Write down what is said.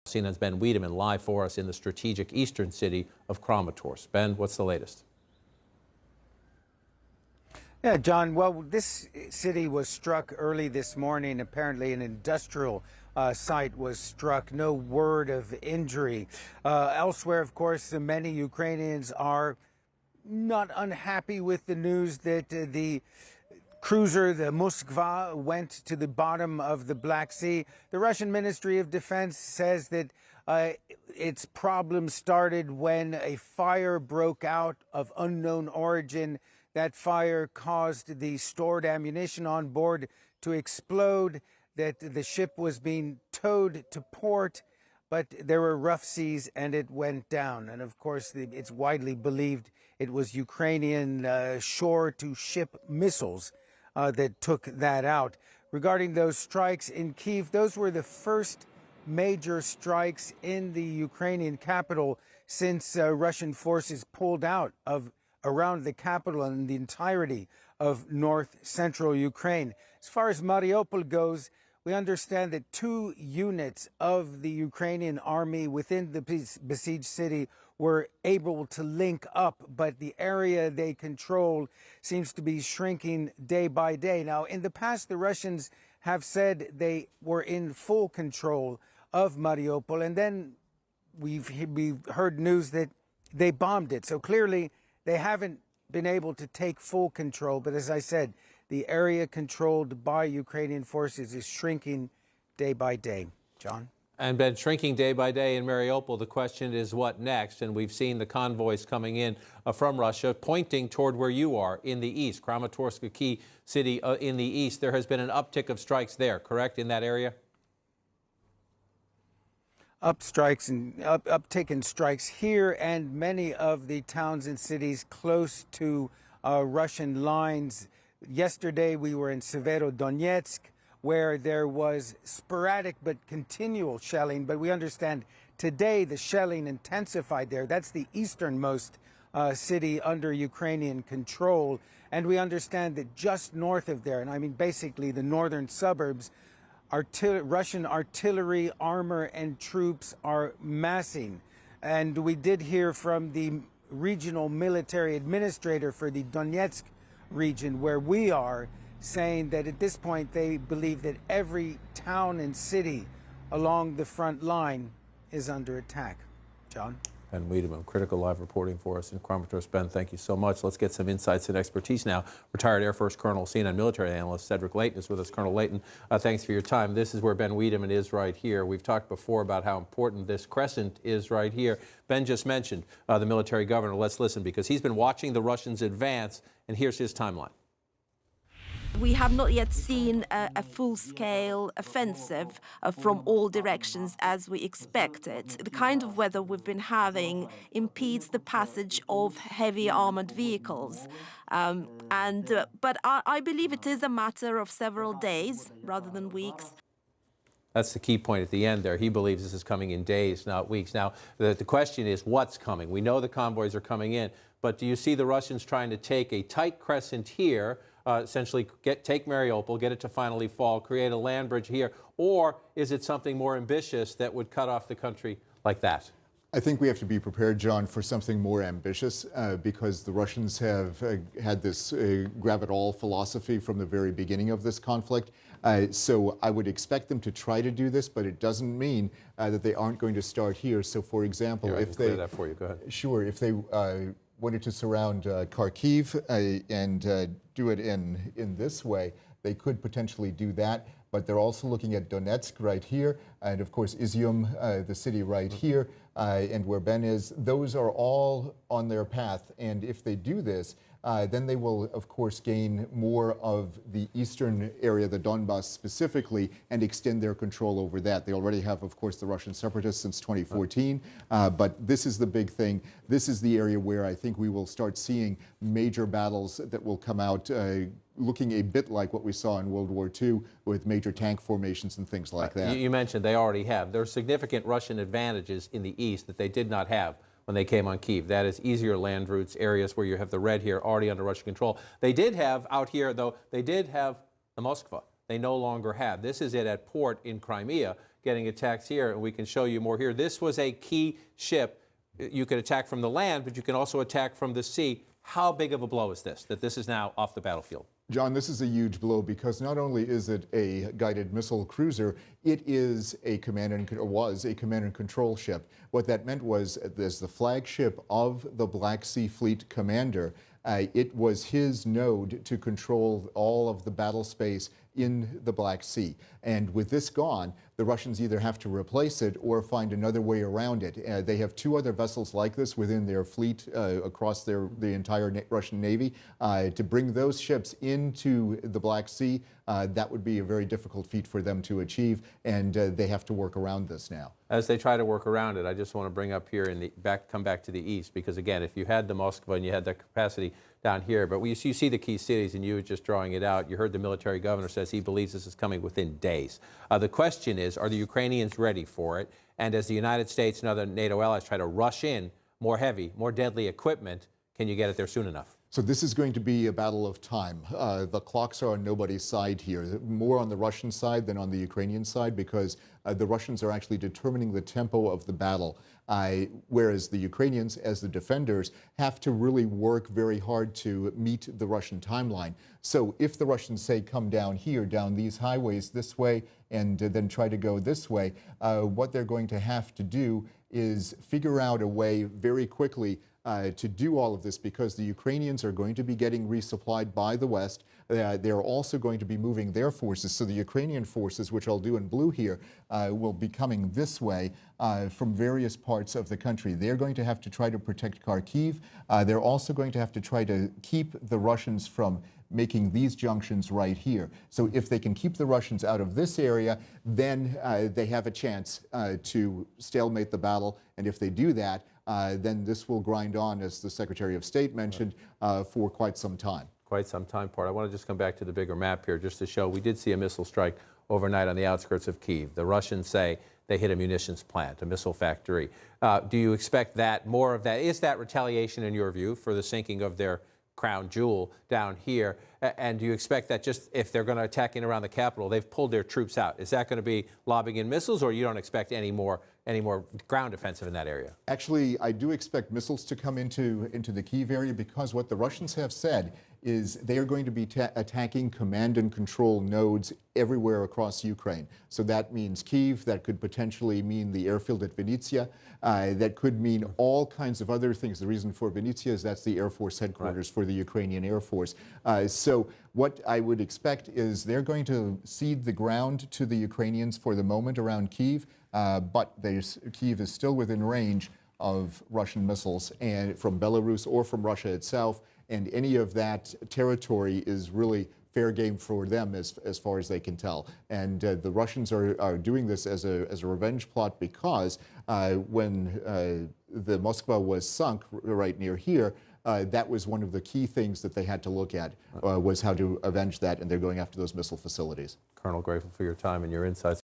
CNN's Ben Wiedemann live for us in the strategic eastern city of Kramatorsk. Ben, what's the latest? Yeah, John, well, this city was struck early this morning. Apparently an industrial site was struck. No word of injury. Elsewhere, of course, many Ukrainians are not unhappy with the news that the cruiser, the Moskva, went to the bottom of the Black Sea. The Russian Ministry of Defense says that its problem started when a fire broke out of unknown origin. That fire caused the stored ammunition on board to explode, that the ship was being towed to port, but there were rough seas and it went down. And of course, it's widely believed it was Ukrainian shore-to-ship missiles that took that out. Regarding those strikes in Kyiv, those were the first major strikes in the Ukrainian capital since Russian forces pulled out of around the capital and the entirety of north-central Ukraine. As far as Mariupol goes, we understand that 2 units of the Ukrainian army within the besieged city were able to link up, but the area they control seems to be shrinking day by day. Now, in the past, the Russians have said they were in full control of Mariupol, and then we've heard news that they bombed it. So clearly, they haven't been able to take full control, but as I said, the area controlled by Ukrainian forces is shrinking day by day. John? And been shrinking day by day in Mariupol. The question is what next? And we've seen the convoys coming in from Russia pointing toward where you are in the east. Kramatorsk, a key city in the east. There has been an uptick of strikes there, correct, in that area? Uptick in strikes here and many of the towns and cities close to Russian lines. Yesterday we were in Severodonetsk, where there was sporadic but continual shelling. But we understand today the shelling intensified there. That's the easternmost city under Ukrainian control. And we understand that just north of there, and I mean basically the northern suburbs, Russian artillery, armor, and troops are massing. And we did hear from the regional military administrator for the Donetsk region, where we are, saying that at this point they believe that every town and city along the front line is under attack. John? Ben Wiedemann, critical live reporting for us in Kramatorsk. Ben, thank you so much. Let's get some insights and expertise now. Retired Air Force Colonel, CNN military analyst Cedric Leighton is with us. Colonel Leighton, thanks for your time. This is where Ben Wiedemann is right here. We've talked before about how important this crescent is right here. Ben just mentioned the military governor. Let's listen, because he's been watching the Russians advance, and here's his timeline. We have not yet seen a full-scale offensive from all directions as we expected. The kind of weather we've been having impedes the passage of heavy armored vehicles. But I believe it is a matter of several days rather than weeks. That's the key point at the end there. He believes this is coming in days, not weeks. Now, the question is what's coming? We know the convoys are coming in, but do you see the Russians trying to take a tight crescent here, essentially take Mariupol, get it to finally fall, create a land bridge here, or is it something more ambitious that would cut off the country like that? I think we have to be prepared, John, for something more ambitious because the Russians have had this grab-it-all philosophy from the very beginning of this conflict. So I would expect them to try to do this, but it doesn't mean that they aren't going to start here. So, for example, if they that for you. Go ahead. Sure, if they wanted to surround Kharkiv and do it in this way, they could potentially do that. But they're also looking at Donetsk right here, and of course Izium, the city right here, and where Ben is. Those are all on their path, and if they do this, then they will, of course, gain more of the eastern area, the Donbass specifically, and extend their control over that. They already have, of course, the Russian separatists since 2014, but this is the big thing. This is the area where I think we will start seeing major battles that will come out looking a bit like what we saw in World War II with major tank formations and things like that. You mentioned they already have. There are significant Russian advantages in the east that they did not have when they came on Kyiv. That is easier land routes, areas where you have the red here already under Russian control. They did have out here, though, they did have the Moskva. They no longer have. This is it at port in Crimea. getting attacks here, and we can show you more here. This was a key ship. You could attack from the land, but you can also attack from the sea. How big of a blow is this, that this is now off the battlefield? John, this is a huge blow because not only is it a guided missile cruiser, it is a was a command and control ship. What that meant was, as the flagship of the Black Sea Fleet commander, it was his node to control all of the battle space in the Black Sea. And with this gone, the Russians either have to replace it or find another way around it. They have 2 other vessels like this within their fleet across the entire Russian Navy. To bring those ships into the Black Sea, that would be a very difficult feat for them to achieve, and they have to work around this now. As they try to work around it, I just want to bring up here come back to the east, because again, if you had the Moskva and you had that capacity down here, but you see the key cities, and you were just drawing it out. You heard the military governor says he believes this is coming within days. The question is, are the Ukrainians ready for it? And as the United States and other NATO allies try to rush in more heavy, more deadly equipment, can you get it there soon enough? So this is going to be a battle of time. The clocks are on nobody's side here, more on the Russian side than on the Ukrainian side, because the Russians are actually determining the tempo of the battle, whereas the Ukrainians, as the defenders, have to really work very hard to meet the Russian timeline. So if the Russians say, come down here, down these highways this way, and then try to go this way, what they're going to have to do is figure out a way very quickly to do all of this, because the Ukrainians are going to be getting resupplied by the West. They're also going to be moving their forces. So the Ukrainian forces, which I'll do in blue here, will be coming this way from various parts of the country. They're going to have to try to protect Kharkiv. They're also going to have to try to keep the Russians from making these junctions right here. So if they can keep the Russians out of this area, then they have a chance to stalemate the battle. And if they do that, then this will grind on, as the Secretary of State mentioned, for quite some time. Quite some time, Part. I want to just come back to the bigger map here just to show we did see a missile strike overnight on the outskirts of Kyiv. The Russians say they hit a munitions plant, a missile factory. Do you expect that, more of that? Is that retaliation in your view for the sinking of their crown jewel down here? And do you expect that just if they're going to attack in around the capital, they've pulled their troops out? Is that going to be lobbing in missiles, or you don't expect any more ground offensive in that area? Actually, I do expect missiles to come into the Kyiv area, because what the Russians have said is they are going to be attacking command and control nodes everywhere across Ukraine. So that means Kyiv, that could potentially mean the airfield at Vinnytsia, that could mean all kinds of other things. The reason for Vinnytsia is that's the Air Force headquarters for the Ukrainian Air Force. So what I would expect is they're going to cede the ground to the Ukrainians for the moment around Kyiv, but Kyiv is still within range of Russian missiles, and from Belarus or from Russia itself, and any of that territory is really fair game for them as far as they can tell. And the Russians are doing this as a revenge plot, because when the Moskva was sunk right near here, that was one of the key things that they had to look at, was how to avenge that, and they're going after those missile facilities. Colonel, grateful for your time and your insights.